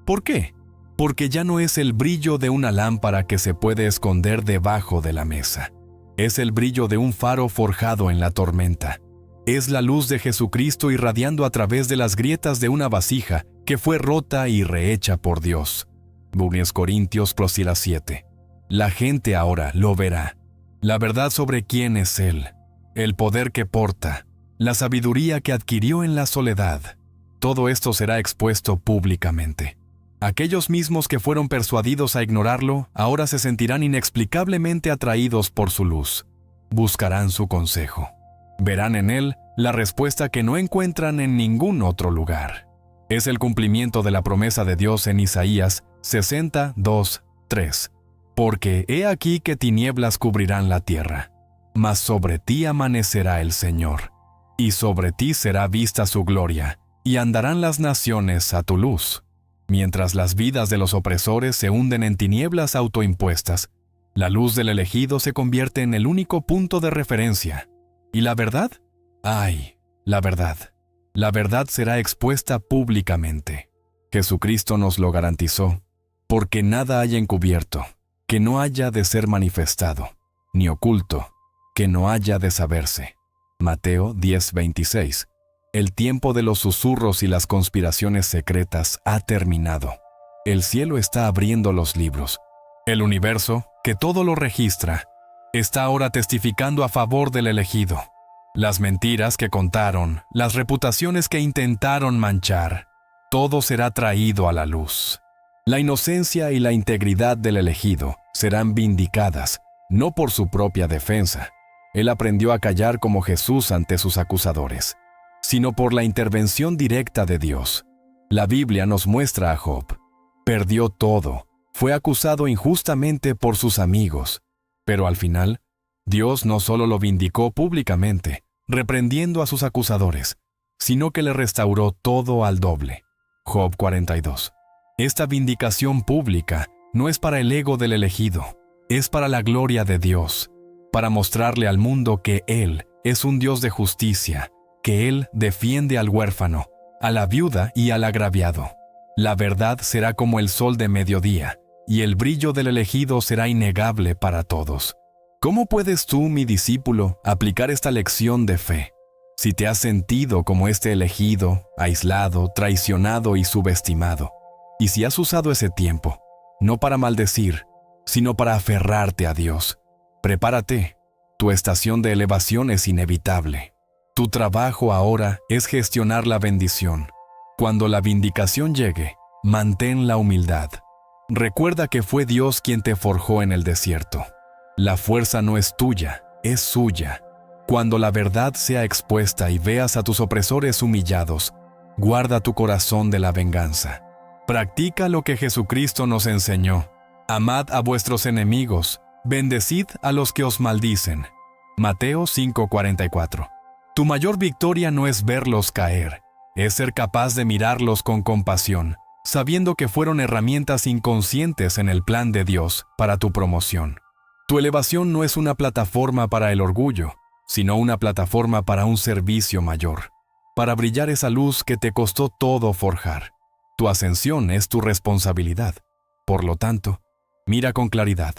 ¿Por qué? Porque ya no es el brillo de una lámpara que se puede esconder debajo de la mesa. Es el brillo de un faro forjado en la tormenta. Es la luz de Jesucristo irradiando a través de las grietas de una vasija que fue rota y rehecha por Dios. 1 Corintios 7. La gente ahora lo verá. La verdad sobre quién es Él, el poder que porta, la sabiduría que adquirió en la soledad. Todo esto será expuesto públicamente. Aquellos mismos que fueron persuadidos a ignorarlo, ahora se sentirán inexplicablemente atraídos por su luz. Buscarán su consejo. Verán en él la respuesta que no encuentran en ningún otro lugar. Es el cumplimiento de la promesa de Dios en Isaías 62:3. Porque he aquí que tinieblas cubrirán la tierra, mas sobre ti amanecerá el Señor, y sobre ti será vista su gloria, y andarán las naciones a tu luz. Mientras las vidas de los opresores se hunden en tinieblas autoimpuestas, la luz del elegido se convierte en el único punto de referencia. ¿Y la verdad? ¡Ay, la verdad! La verdad será expuesta públicamente. Jesucristo nos lo garantizó, porque nada haya encubierto, que no haya de ser manifestado, ni oculto, que no haya de saberse. Mateo 10:26. El tiempo de los susurros y las conspiraciones secretas ha terminado. El cielo está abriendo los libros. El universo, que todo lo registra, está ahora testificando a favor del elegido. Las mentiras que contaron, las reputaciones que intentaron manchar, todo será traído a la luz. La inocencia y la integridad del elegido serán vindicadas, no por su propia defensa. Él aprendió a callar como Jesús ante sus acusadores, sino por la intervención directa de Dios. La Biblia nos muestra a Job. Perdió todo, fue acusado injustamente por sus amigos, pero al final, Dios no solo lo vindicó públicamente, reprendiendo a sus acusadores, sino que le restauró todo al doble. Job 42. Esta vindicación pública no es para el ego del elegido, es para la gloria de Dios, para mostrarle al mundo que Él es un Dios de justicia, que Él defiende al huérfano, a la viuda y al agraviado. La verdad será como el sol de mediodía, y el brillo del elegido será innegable para todos. ¿Cómo puedes tú, mi discípulo, aplicar esta lección de fe? Si te has sentido como este elegido, aislado, traicionado y subestimado, y si has usado ese tiempo, no para maldecir, sino para aferrarte a Dios, prepárate, tu estación de elevación es inevitable. Tu trabajo ahora es gestionar la bendición. Cuando la vindicación llegue, mantén la humildad. Recuerda que fue Dios quien te forjó en el desierto. La fuerza no es tuya, es suya. Cuando la verdad sea expuesta y veas a tus opresores humillados, guarda tu corazón de la venganza. Practica lo que Jesucristo nos enseñó. Amad a vuestros enemigos, bendecid a los que os maldicen. Mateo 5:44. Tu mayor victoria no es verlos caer, es ser capaz de mirarlos con compasión, sabiendo que fueron herramientas inconscientes en el plan de Dios para tu promoción. Tu elevación no es una plataforma para el orgullo, sino una plataforma para un servicio mayor, para brillar esa luz que te costó todo forjar. Tu ascensión es tu responsabilidad. Por lo tanto, mira con claridad.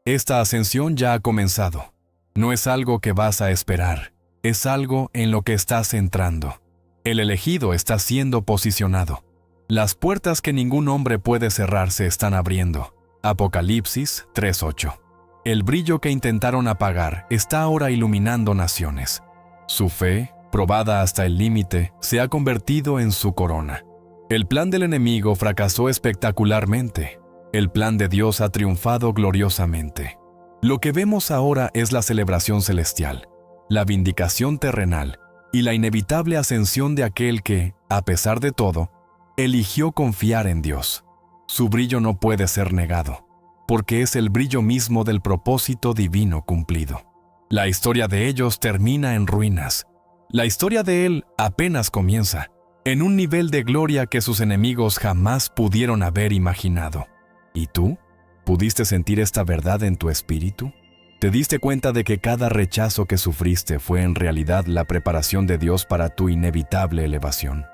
Esta ascensión ya ha comenzado. No es algo que vas a esperar, es algo en lo que estás entrando. El elegido está siendo posicionado. Las puertas que ningún hombre puede cerrar se están abriendo. Apocalipsis 3:8. El brillo que intentaron apagar está ahora iluminando naciones. Su fe, probada hasta el límite, se ha convertido en su corona. El plan del enemigo fracasó espectacularmente. El plan de Dios ha triunfado gloriosamente. Lo que vemos ahora es la celebración celestial, la vindicación terrenal y la inevitable ascensión de aquel que, a pesar de todo, eligió confiar en Dios. Su brillo no puede ser negado, porque es el brillo mismo del propósito divino cumplido. La historia de ellos termina en ruinas. La historia de él apenas comienza, en un nivel de gloria que sus enemigos jamás pudieron haber imaginado. ¿Y tú? ¿Pudiste sentir esta verdad en tu espíritu? ¿Te diste cuenta de que cada rechazo que sufriste fue en realidad la preparación de Dios para tu inevitable elevación?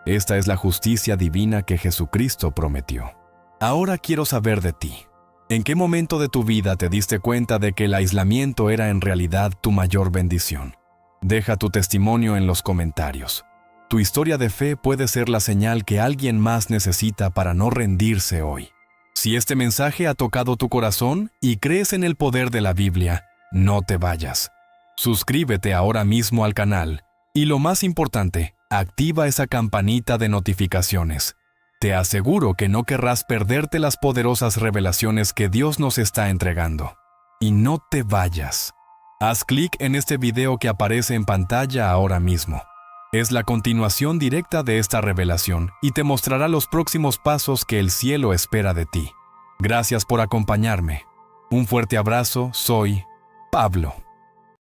Esta es la justicia divina que Jesucristo prometió. Ahora quiero saber de ti. ¿En qué momento de tu vida te diste cuenta de que el aislamiento era en realidad tu mayor bendición? Deja tu testimonio en los comentarios. Tu historia de fe puede ser la señal que alguien más necesita para no rendirse hoy. Si este mensaje ha tocado tu corazón y crees en el poder de la Biblia, no te vayas. Suscríbete ahora mismo al canal y, lo más importante, activa esa campanita de notificaciones. Te aseguro que no querrás perderte las poderosas revelaciones que Dios nos está entregando. Y no te vayas. Haz clic en este video que aparece en pantalla ahora mismo. Es la continuación directa de esta revelación y te mostrará los próximos pasos que el cielo espera de ti. Gracias por acompañarme. Un fuerte abrazo, soy Pablo.